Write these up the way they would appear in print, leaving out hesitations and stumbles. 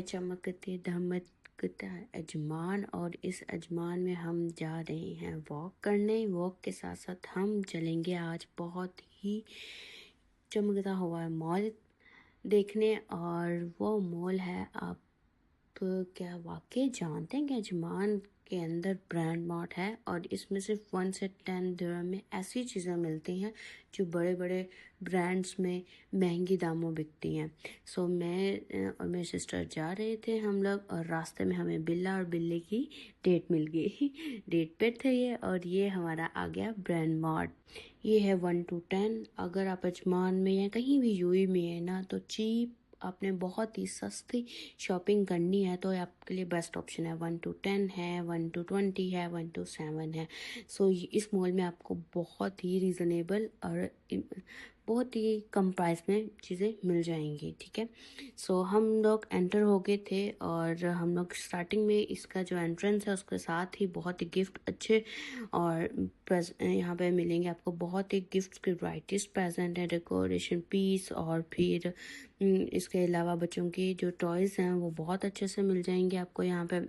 चमकते धमकता अजमान, और इस अजमान में हम जा रहे हैं वॉक करने। वॉक के साथ साथ हम चलेंगे आज बहुत ही चमकता हुआ मॉल देखने, और वो मॉल है, आप क्या वाकई जानते हैं कि अजमान के अंदर ब्रांड मार्ट है, और इसमें सिर्फ 1 से 10 दिरहम में ऐसी चीज़ें मिलती हैं जो बड़े बड़े ब्रांड्स में महंगी दामों बिकती हैं। सो मैं और मेरे सिस्टर जा रहे थे हम लोग, और रास्ते में हमें बिल्ला और बिल्ली की डेट मिल गई डेट पे थे ये, और ये हमारा आ गया ब्रांड मार्ट। ये है 1 to 10। अगर आप अजमान में या कहीं भी यूएई में है ना, तो चीप आपने बहुत ही सस्ती शॉपिंग करनी है तो आपके लिए बेस्ट ऑप्शन है। 1 to 10 है, 1 to 20 है, 1 to 7 है। सो इस मॉल में आपको बहुत ही रीज़नेबल और बहुत ही कम प्राइस में चीज़ें मिल जाएंगी, ठीक है। सो हम लोग एंटर हो गए थे, और हम लोग स्टार्टिंग में इसका जो एंट्रेंस है उसके साथ ही बहुत ही गिफ्ट अच्छे और यहाँ पे मिलेंगे आपको बहुत ही गिफ्ट की वराइटीज़ प्रेजेंट है, डेकोरेशन पीस, और फिर इसके अलावा बच्चों की जो टॉयज़ हैं वो बहुत अच्छे से मिल जाएंगे आपको यहाँ पे।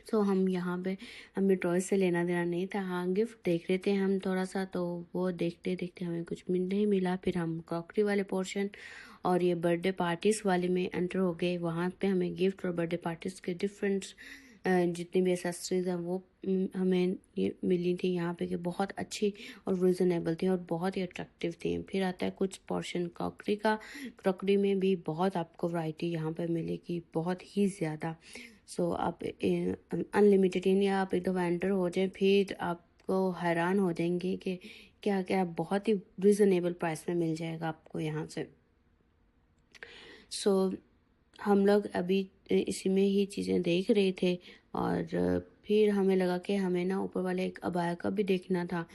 सो हम यहाँ पे हमें टॉयज से लेना देना नहीं था, हाँ गिफ्ट देख रहे थे हम थोड़ा सा, तो वो देखते देखते हमें कुछ नहीं मिला। फिर हम क्रॉकरी वाले पोर्शन और ये बर्थडे पार्टीज़ वाले में एंटर हो गए। वहाँ पे हमें गिफ्ट और बर्थडे पार्टीज़ के डिफरेंट जितनी भी एसेसरीज हैं वो हमें ये मिली थी यहाँ पे, कि बहुत अच्छी और रिजनेबल थी और बहुत ही अट्रैक्टिव थी। फिर आता है कुछ पोर्शन क्रॉकरी का। क्रॉकरी में भी बहुत आपको वैरायटी यहाँ पे मिलेगी, बहुत ही ज़्यादा। सो आप अनलिमिटेड यानी आप एकदम एंटर हो जाए, फिर आपको हैरान हो जाएंगे कि क्या क्या बहुत ही रिजनेबल प्राइस में मिल जाएगा आपको यहाँ से। सो हम लोग अभी इसी में ही चीज़ें देख रहे थे, और फिर हमें लगा कि हमें ना ऊपर वाले एक अबाया का भी देखना था।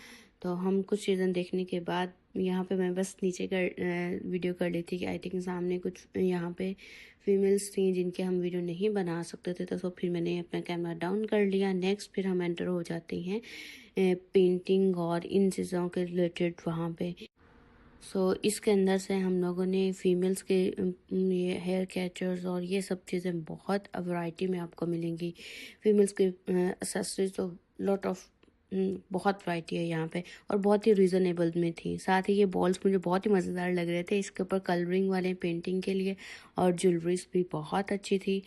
तो हम कुछ चीज़ें देखने के बाद यहाँ पे मैं बस नीचे कर वीडियो कर ली थी कि आई थिंक सामने कुछ यहाँ पे फीमेल्स थी जिनके हम वीडियो नहीं बना सकते थे, तो फिर मैंने अपना कैमरा डाउन कर लिया। नेक्स्ट फिर हम एंटर हो जाते हैं पेंटिंग और इन चीज़ों के रिलेटेड वहाँ पे। इसके अंदर से हम लोगों ने फीमेल्स के ये हेयर कैचर्स और ये सब चीज़ें बहुत वैरायटी में आपको मिलेंगी। फीमेल्स के एक्सेसरीज तो लॉट ऑफ बहुत वैरायटी है यहाँ पे, और बहुत ही रीज़नेबल में थी। साथ ही ये बॉल्स मुझे बहुत ही मज़ेदार लग रहे थे, इसके ऊपर कलरिंग वाले पेंटिंग के लिए, और ज्वेलरीज भी बहुत अच्छी थी।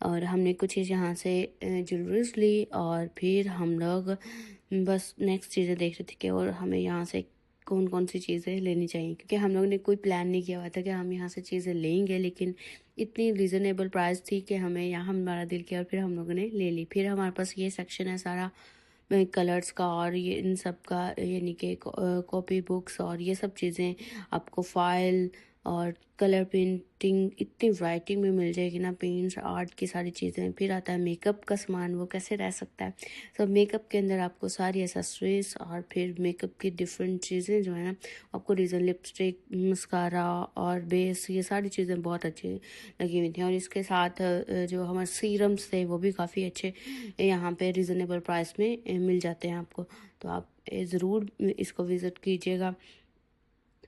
और हमने कुछ यहाँ से ज्वेलरीज ली, और फिर हम लोग बस नेक्स्ट चीज़ें देख रहे थे कि और हमें यहाँ से कौन कौन सी चीज़ें लेनी चाहिए, क्योंकि हम लोग ने कोई प्लान नहीं किया हुआ था कि हम यहाँ से चीज़ें लेंगे, लेकिन इतनी रीज़नेबल प्राइस थी कि हमें यहाँ हमारा दिल किया और फिर हम लोगों ने ले ली। फिर हमारे पास ये सेक्शन है सारा कलर्स का, और ये इन सब का, यानी कि कॉपी बुक्स और ये सब चीज़ें आपको फाइल और कलर पेंटिंग इतनी वैरायटी में मिल जाएगी ना, पेंट्स आर्ट की सारी चीज़ें। फिर आता है मेकअप का सामान, वो कैसे रह सकता है। सब मेकअप के अंदर आपको सारी एसेसरीज और फिर मेकअप की डिफरेंट चीज़ें जो है ना आपको, रीज़न लिपस्टिक, मस्कारा और बेस, ये सारी चीज़ें बहुत अच्छी लगी हुई थी। और इसके साथ जो हमारे सीरम्स थे वो भी काफ़ी अच्छे यहाँ पे रीज़नेबल प्राइस में मिल जाते हैं आपको। तो आप ज़रूर इसको विज़िट कीजिएगा,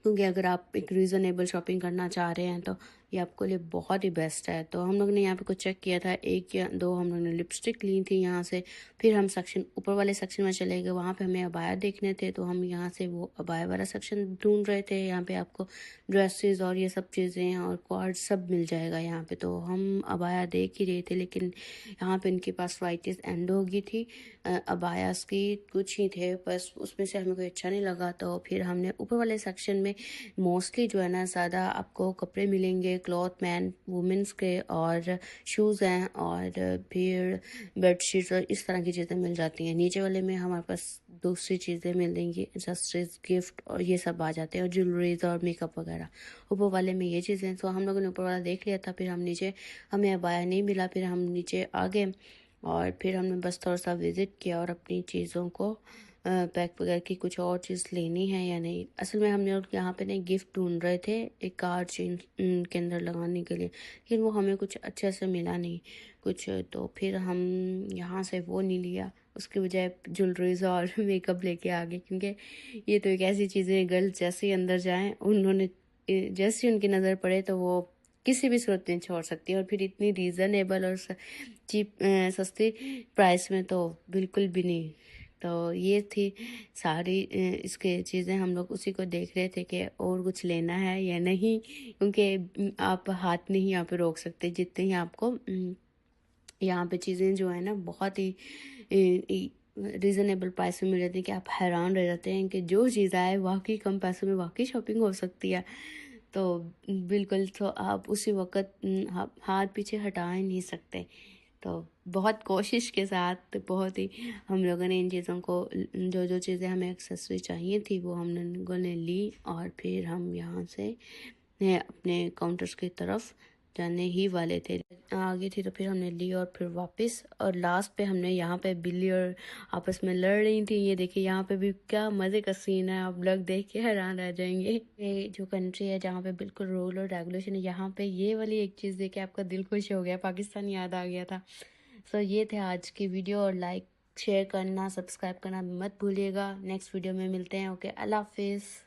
क्योंकि अगर आप एक रीज़नेबल शॉपिंग करना चाह रहे हैं तो ये आपको लिए बहुत ही बेस्ट है। तो हम लोग ने यहाँ पे कुछ चेक किया था, 1 या 2 हम लोग ने लिपस्टिक ली थी यहाँ से। फिर हम सेक्शन ऊपर वाले सेक्शन में चले गए, वहाँ पे हमें अबाया देखने थे, तो हम यहाँ से वो अबाया वाला सेक्शन ढूंढ रहे थे। यहाँ पे आपको ड्रेसेस और ये सब चीज़ें और कॉर्ड सब मिल जाएगा यहाँ पे। तो हम अबाया देख ही रहे थे, लेकिन यहाँ पे इनके पास वराइटीज़ एंड हो गई थी अबायास की, कुछ ही थे बस, उसमें से हमें कोई अच्छा नहीं लगा। तो फिर हमने ऊपर वाले सेक्शन में मोस्टली जो है ना ज़्यादा आपको कपड़े मिलेंगे, क्लॉथ मैन वुमेंस के, और शूज़ हैं, और फिर बेडशीट्स और इस तरह की चीज़ें मिल जाती हैं। नीचे वाले में हमारे पास दूसरी चीज़ें मिल देंगी, एक्सेसरीज, गिफ्ट और ये सब आ जाते हैं, और ज्वेलरीज और मेकअप वगैरह। ऊपर वाले में ये चीज़ें, तो हम लोगों ने ऊपर वाला देख लिया था। फिर हम नीचे, हमें अबाया नहीं मिला, फिर हम नीचे आ गए, और फिर हमने बस थोड़ा सा विज़िट किया और अपनी चीज़ों को पैक वगैरह की, कुछ और चीज़ लेनी है या नहीं। असल में हमने यहाँ पे ना गिफ्ट ढूंढ रहे थे एक कार चेन के अंदर लगाने के लिए, लेकिन वो हमें कुछ अच्छे से मिला नहीं कुछ, तो फिर हम यहाँ से वो नहीं लिया, उसके बजाय ज्वेलरीज और मेकअप लेके आ गए। क्योंकि ये तो एक ऐसी चीज़ है, गर्ल्स जैसे ही अंदर जाएं, उन्होंने जैसे ही उनकी नज़र पड़े तो वो किसी भी सूरत में छोड़ सकती हैं, और फिर इतनी रीज़नेबल और चीप सस्ती प्राइस में तो बिल्कुल भी नहीं। तो ये थी सारी इसके चीज़ें, हम लोग उसी को देख रहे थे कि और कुछ लेना है या नहीं, क्योंकि आप हाथ नहीं यहाँ पे रोक सकते, जितने ही आपको यहाँ पे चीज़ें जो है ना बहुत ही रीज़नेबल प्राइस में मिल जाती है कि आप हैरान रह जाते हैं कि जो चीज़ आए वाकई कम पैसों में वाकई शॉपिंग हो सकती है। तो बिल्कुल, तो आप उसी वक़्त हाथ पीछे हटा ही नहीं सकते। तो बहुत कोशिश के साथ बहुत ही हम लोगों ने इन चीज़ों को जो चीज़ें हमें एक्सेसरी चाहिए थी वो हम लोगों ने ली, और फिर हम यहाँ से अपने काउंटर्स की तरफ जाने ही वाले थे। आगे थी तो फिर हमने ली और फिर वापस, और लास्ट पे हमने यहाँ पे बिल्ली और आपस में लड़ रही थी। ये देखिए यहाँ पे भी क्या मज़े का सीन है, आप लोग देख के हैरान रह जाएंगे। ये जो कंट्री है जहाँ पे बिल्कुल रूल और रेगुलेशन है, यहाँ पे ये वाली एक चीज़ देख के आपका दिल खुश हो गया, पाकिस्तान याद आ गया था। सो ये थे आज की वीडियो, और लाइक शेयर करना सब्सक्राइब करना मत भूलिएगा। नेक्स्ट वीडियो में मिलते हैं। ओके, अल्लाह हाफिज़।